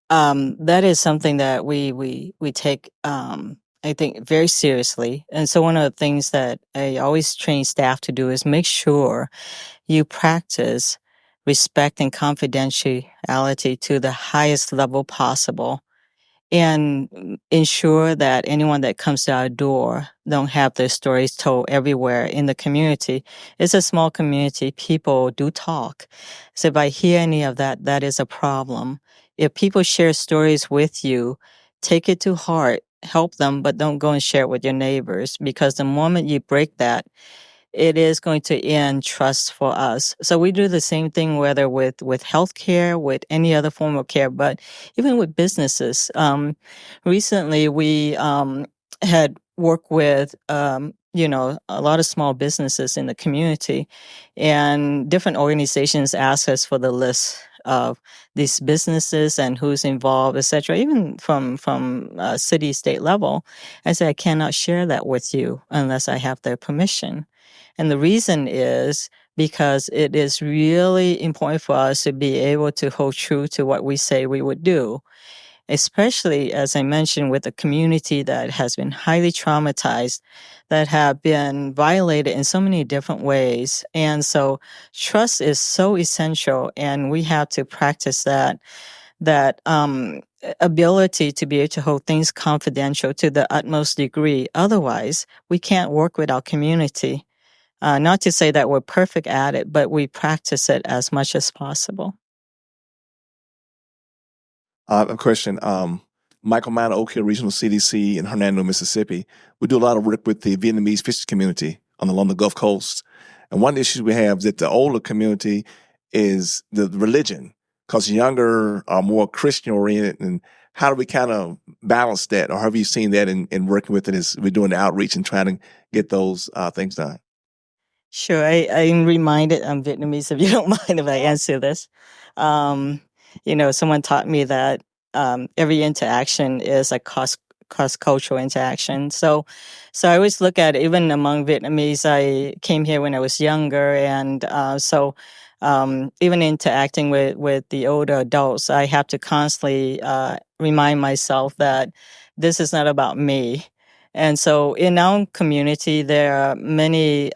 that is something that we take, I think, very seriously. And so one of the things that I always train staff to do is make sure you practice respect and confidentiality to the highest level possible and ensure that anyone that comes to our door don't have their stories told everywhere in the community. It's a small community. People do talk. So if I hear any of that, that is a problem. If people share stories with you, take it to heart, help them, but don't go and share it with your neighbors, because the moment you break that, it is going to end trust for us. So we do the same thing, whether with healthcare, with any other form of care, but even with businesses. Recently, we had worked with a lot of small businesses in the community, and different organizations asked us for the list of these businesses and who's involved, etc. Even from city, state level. I said, I cannot share that with you unless I have their permission. And the reason is because it is really important for us to be able to hold true to what we say we would do, especially, as I mentioned, with a community that has been highly traumatized, that have been violated in so many different ways. And so trust is so essential, and we have to practice that ability to be able to hold things confidential to the utmost degree. Otherwise, we can't work with our community. Not to say that we're perfect at it, but we practice it as much as possible. A question. Michael Mann, Oak Hill Regional CDC in Hernando, Mississippi. We do a lot of work with the Vietnamese fishing community along the Gulf Coast. And one issue we have is that the older community is the religion, because younger are more Christian oriented. And how do we kind of balance that? Or have you seen that in working with it as we're doing the outreach and trying to get those things done? Sure. I'm reminded, I'm Vietnamese, if you don't mind if I answer this. Someone taught me that every interaction is a cross-cultural interaction. So I always look at it, even among Vietnamese. I came here when I was younger, and even interacting with the older adults, I have to constantly remind myself that this is not about me. And so in our community, there are many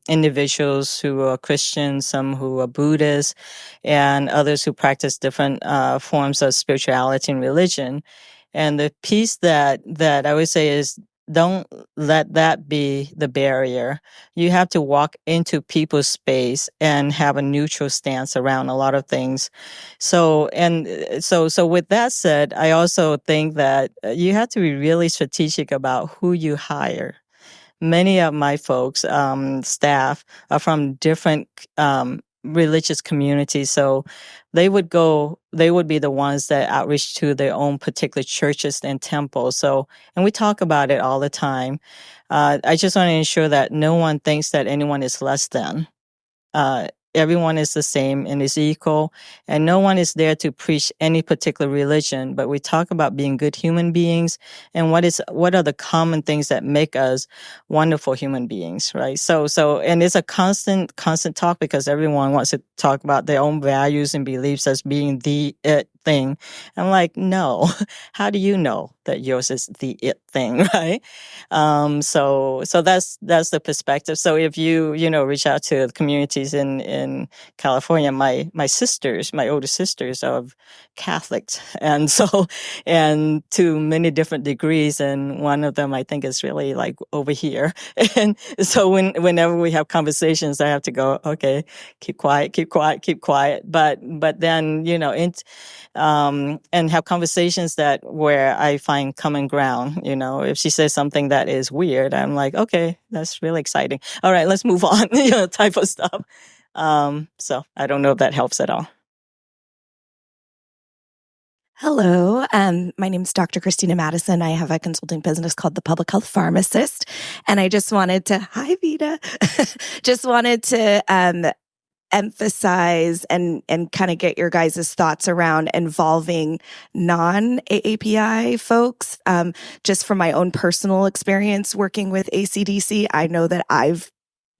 individuals who are Christians, some who are Buddhists, and others who practice different forms of spirituality and religion. And the piece that I would say is, don't let that be the barrier. You have to walk into people's space and have a neutral stance around a lot of things. So with that said, I also think that you have to be really strategic about who you hire. Many of my folks, staff, are from different religious communities. So they would be the ones that outreach to their own particular churches and temples. So, and we talk about it all the time. I just want to ensure that no one thinks that anyone is less than. Everyone is the same and is equal, and no one is there to preach any particular religion, but we talk about being good human beings and what are the common things that make us wonderful human beings, right? So and it's a constant talk, because everyone wants to talk about their own values and beliefs as being the it thing. I'm like, no. How do you know that yours is the it thing, right? So that's the perspective. So if you reach out to the communities in California, my older sisters are Catholics, and to many different degrees, and one of them I think is really like over here. And so whenever we have conversations, I have to go, okay, keep quiet. But then and have conversations where I find common ground. If she says something that is weird, I'm like, okay, that's really exciting. All right, let's move on, type of stuff. So I don't know if that helps at all. Hello, my name is Dr. Christina Madison. I have a consulting business called The Public Health Pharmacist. And I just wanted to, hi, Vida, just wanted to emphasize and kind of get your guys' thoughts around involving non-AAPI folks. Just from my own personal experience working with ACDC, I know that I've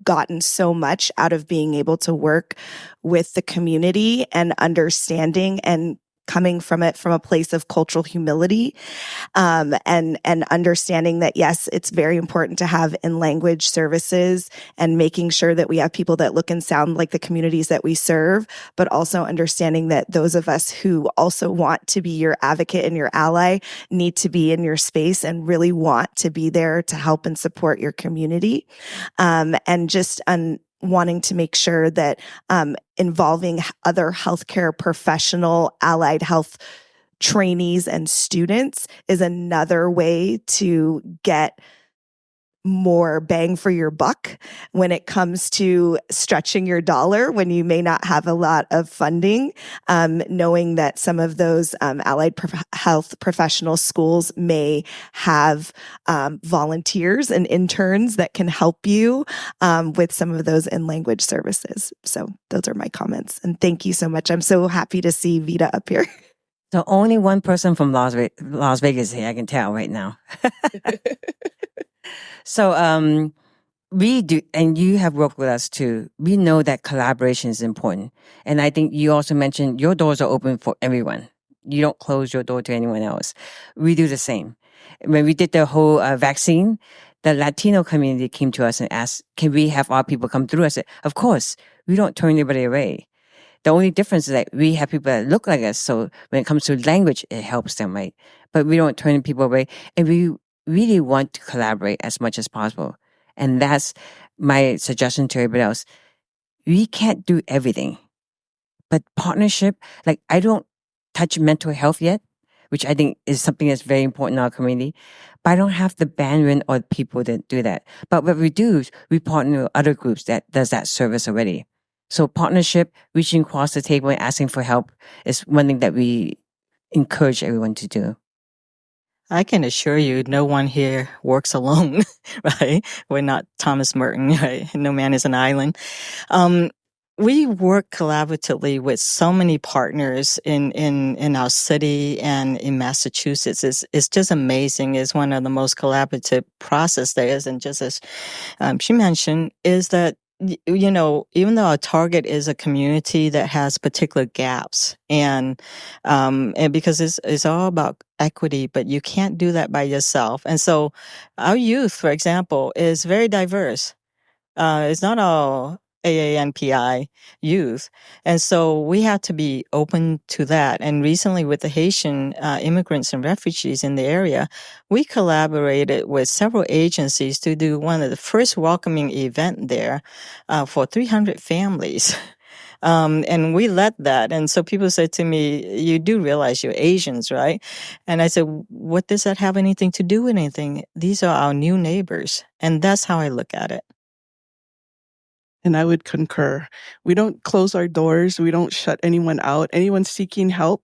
gotten so much out of being able to work with the community and understanding and coming from it from a place of cultural humility, and understanding that, yes, it's very important to have in language services and making sure that we have people that look and sound like the communities that we serve, but also understanding that those of us who also want to be your advocate and your ally need to be in your space and really want to be there to help and support your community. And just wanting to make sure that involving other healthcare professional, allied health trainees and students is another way to get more bang for your buck when it comes to stretching your dollar when you may not have a lot of funding, knowing that some of those allied health professional schools may have volunteers and interns that can help you with some of those in-language services. So those are my comments. And thank you so much. I'm so happy to see Vida up here. So only one person from Las Vegas here, I can tell right now. So we do, and you have worked with us too. We know that collaboration is important. And I think you also mentioned your doors are open for everyone. You don't close your door to anyone else. We do the same. When we did the whole vaccine, the Latino community came to us and asked, can we have our people come through? I said, of course, we don't turn anybody away. The only difference is that we have people that look like us. So when it comes to language, it helps them, right? But we don't turn people away. And we really want to collaborate as much as possible. And that's my suggestion to everybody else. We can't do everything, but partnership, like I don't touch mental health yet, which I think is something that's very important in our community, but I don't have the bandwidth or people that do that. But what we do is we partner with other groups that does that service already. So partnership, reaching across the table and asking for help is one thing that we encourage everyone to do. I can assure you, no one here works alone, right? We're not Thomas Merton, right? No man is an island. We work collaboratively with so many partners in our city and in Massachusetts. It's just amazing. It's one of the most collaborative process there is. And just as she mentioned, is that you know, even though our target is a community that has particular gaps, and because it's all about equity, but you can't do that by yourself. And so, our youth, for example, is very diverse. It's not all AANPI youth. And so we have to be open to that. And recently with the Haitian immigrants and refugees in the area, we collaborated with several agencies to do one of the first welcoming event there for 300 families. And we led that. And so people said to me, you do realize you're Asians, right? And I said, what does that have anything to do with anything? These are our new neighbors. And that's how I look at it. And I would concur. We don't close our doors. We don't shut anyone out. Anyone seeking help,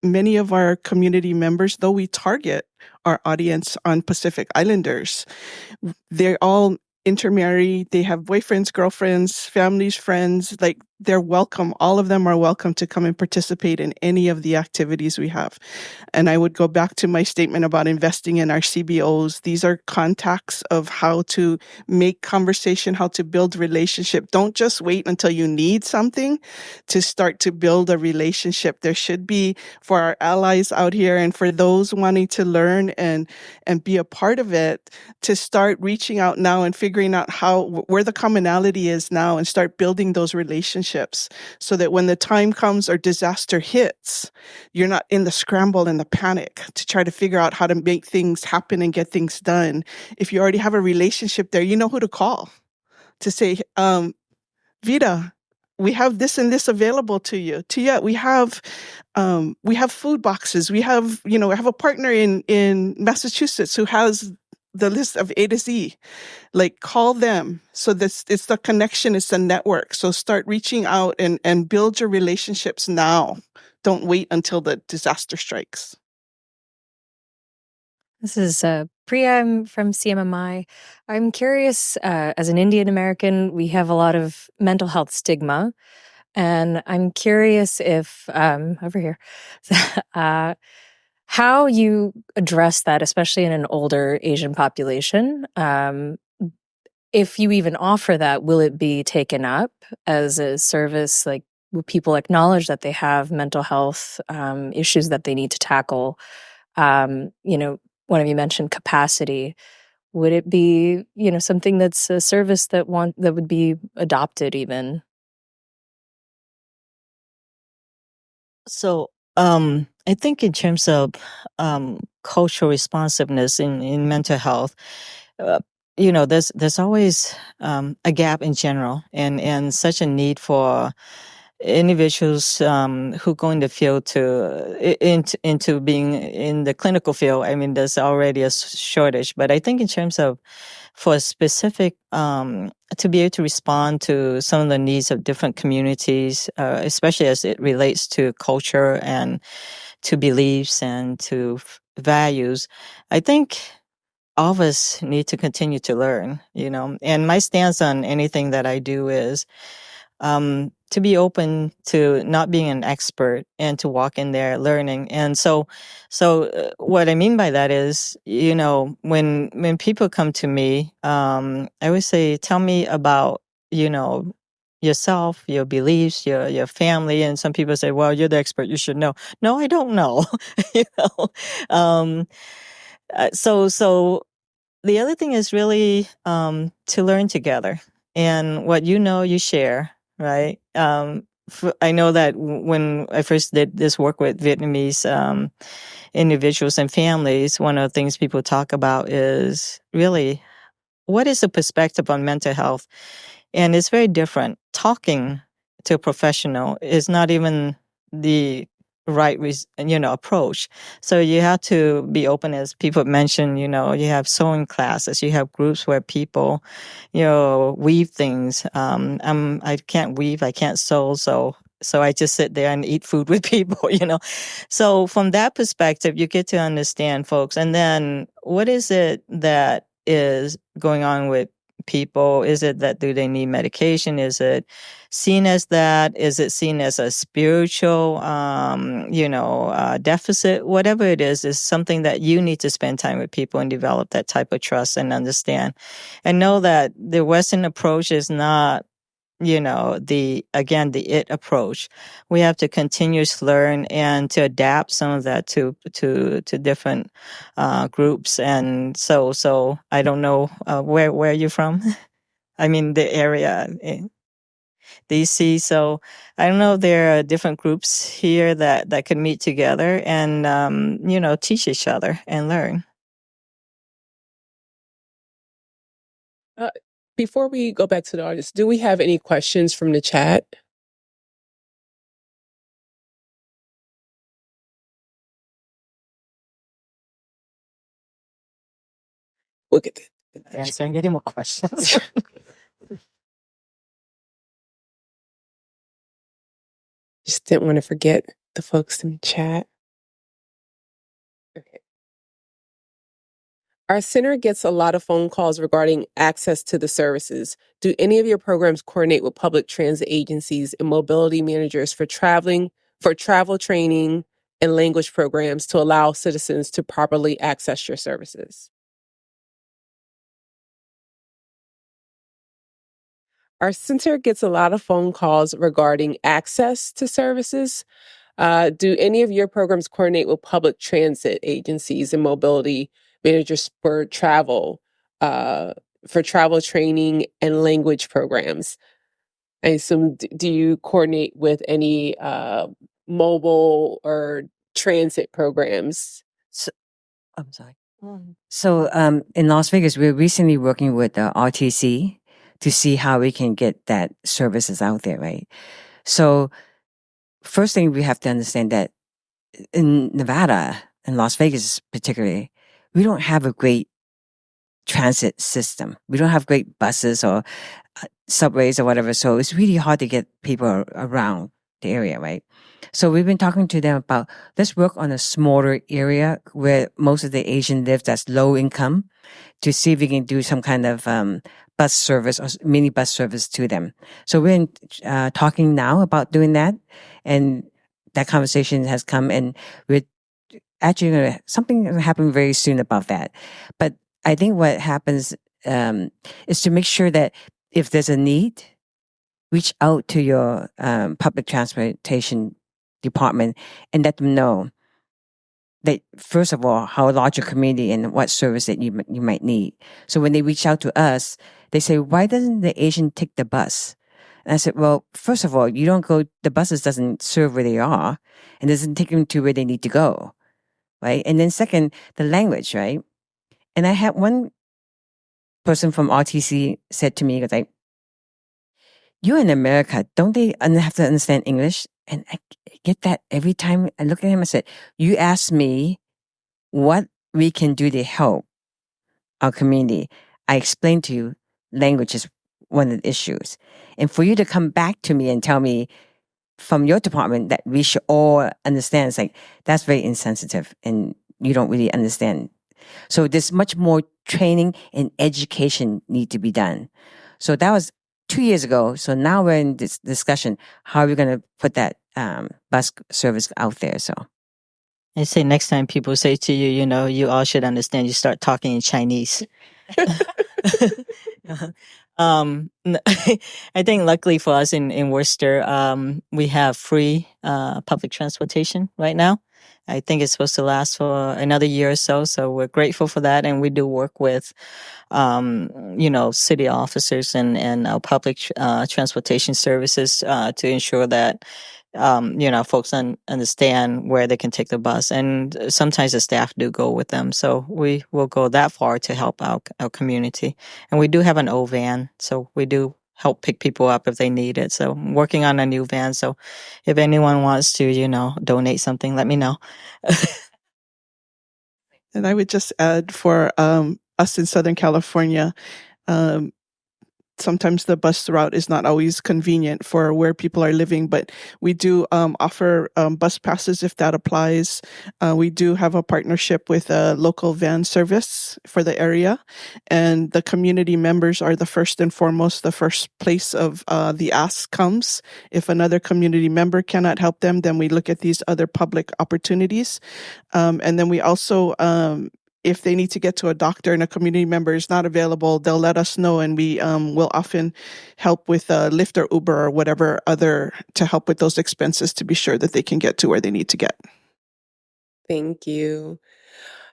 many of our community members, though we target our audience on Pacific Islanders, they're all intermarried. They have boyfriends, girlfriends, families, friends. Like, they're welcome. All of them are welcome to come and participate in any of the activities we have. And I would go back to my statement about investing in our CBOs. These are contacts of how to make conversation, how to build relationship. Don't just wait until you need something to start to build a relationship. There should be, for our allies out here and for those wanting to learn and be a part of it, to start reaching out now and figuring out where the commonality is now and start building those relationships so that when the time comes or disaster hits, you're not in the scramble and the panic to try to figure out how to make things happen and get things done. If you already have a relationship there, you know who to call to say, Vida, we have this and this available to you. Tuyet, we have food boxes. We have, I have a partner in Massachusetts who has the list of A to Z. Like, call them. So it's the connection, it's the network. So start reaching out and build your relationships now. Don't wait until the disaster strikes. This is Priya. I'm from CMMI. I'm curious, as an Indian American, we have a lot of mental health stigma. And I'm curious if, over here, how you address that, especially in an older Asian population. If you even offer that, will it be taken up as a service, like people acknowledge that they have mental health issues that they need to tackle. One of you mentioned capacity. Would it be, something that's a service that would be adopted even? So, I think in terms of cultural responsiveness in mental health, uh, there's always a gap in general, and such a need for individuals who go in the field into being in the clinical field. I mean, there's already a shortage, but I think in terms of for a specific to be able to respond to some of the needs of different communities, especially as it relates to culture and to beliefs and to values, I think all of us need to continue to learn, and my stance on anything that I do is to be open to not being an expert and to walk in there learning. And so what I mean by that is, when people come to me, I always say, tell me about, yourself, your beliefs, your family. And some people say, well, you're the expert, you should know. No, I don't know. you know um so the other thing is really to learn together, and what you share, right? I know that when I first did this work with Vietnamese individuals and families, one of the things people talk about is really what is the perspective on mental health, and it's very different. Talking to a professional is not even the right approach. So you have to be open, as people mentioned. You have sewing classes, you have groups where people weave things. I can't weave, I can't sew, so I just sit there and eat food with people. So from that perspective, you get to understand folks. And then what is it that is going on with people? Is it that do they need medication? Is it seen as that? Is it seen as a spiritual deficit? Whatever it is something that you need to spend time with people and develop that type of trust and understand, and know that the Western approach is not the it approach. We have to continuously learn and to adapt some of that to different groups. And so I don't know where you're from. I mean, the area in DC. So I don't know if there are different groups here that could meet together and teach each other and learn. Before we go back to the audience, do we have any questions from the chat? Look at it. Yeah, so I'm getting more questions. Just didn't want to forget the folks in the chat. Okay. Our center gets a lot of phone calls regarding access to the services. Do any of your programs coordinate with public transit agencies and mobility managers for travel training and language programs to allow citizens to properly access your services? Our center gets a lot of phone calls regarding access to services. Do any of your programs coordinate with public transit agencies and mobility managers for travel training and language programs? I assume, do you coordinate with any mobile or transit programs? I'm sorry. So in Las Vegas, we're recently working with RTC to see how we can get that services out there, right? So first thing we have to understand that in Nevada, in Las Vegas particularly, we don't have a great transit system. We don't have great buses or subways or whatever. So it's really hard to get people around the area, right? So we've been talking to them about, let's work on a smaller area where most of the Asian live that's low income, to see if we can do some kind of bus service or mini bus service to them. So we're talking now about doing that, and that conversation has come, and we're actually something going to happen very soon about that. But I think what happens is to make sure that if there's a need, reach out to your public transportation department and let them know that, first of all, how large your community and what service that you might need. So when they reach out to us, they say, why doesn't the Asian take the bus? And I said, well, first of all, you don't go, the buses doesn't serve where they are and doesn't take them to where they need to go, right? And then second, the language, right? And I had one person from RTC said to me, he was like, you're in America, don't they have to understand English? And I get that every time I look at him, I said, you ask me what we can do to help our community. I explained to you, language is one of the issues. And for you to come back to me and tell me from your department that we should all understand, it's like, that's very insensitive and you don't really understand. So there's much more training and education need to be done. So that was 2 years ago. So now we're in this discussion, how are we going to put that bus service out there? So I say next time people say to you, you know, you all should understand, you start talking in Chinese. I think luckily for us in Worcester, we have free public transportation right now. I think it's supposed to last for another year or so. So we're grateful for that. And we do work with, you know, city officers and our public transportation services to ensure that, you know, folks understand where they can take the bus. And sometimes the staff do go with them. So we will go that far to help our community. And we do have an O van. So we do help pick people up if they need it. So I'm working on a new van. So if anyone wants to, you know, donate something, let me know. And I would just add for us in Southern California, sometimes the bus route is not always convenient for where people are living, but we do offer bus passes if that applies. We do have a partnership with a local van service for the area, and the community members are the first and foremost, the first place of the ask comes. If another community member cannot help them, then we look at these other public opportunities. And then we also, if they need to get to a doctor and a community member is not available, they'll let us know, and we will often help with Lyft or Uber or whatever other to help with those expenses to be sure that they can get to where they need to get. Thank you.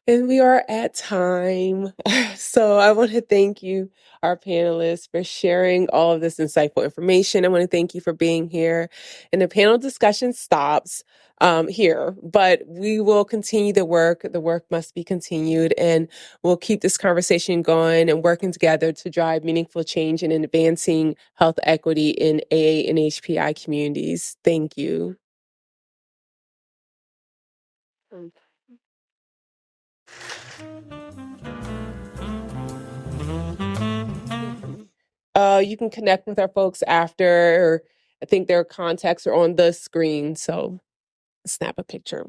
And we are at time. So I want to thank you, our panelists, for sharing all of this insightful information. I want to thank you for being here. And the panel discussion stops here, but we will continue the work. The work must be continued, and we'll keep this conversation going and working together to drive meaningful change in advancing health equity in AA and HPI communities. Thank you. You can connect with our folks after, or I think their contacts are on the screen, so snap a picture.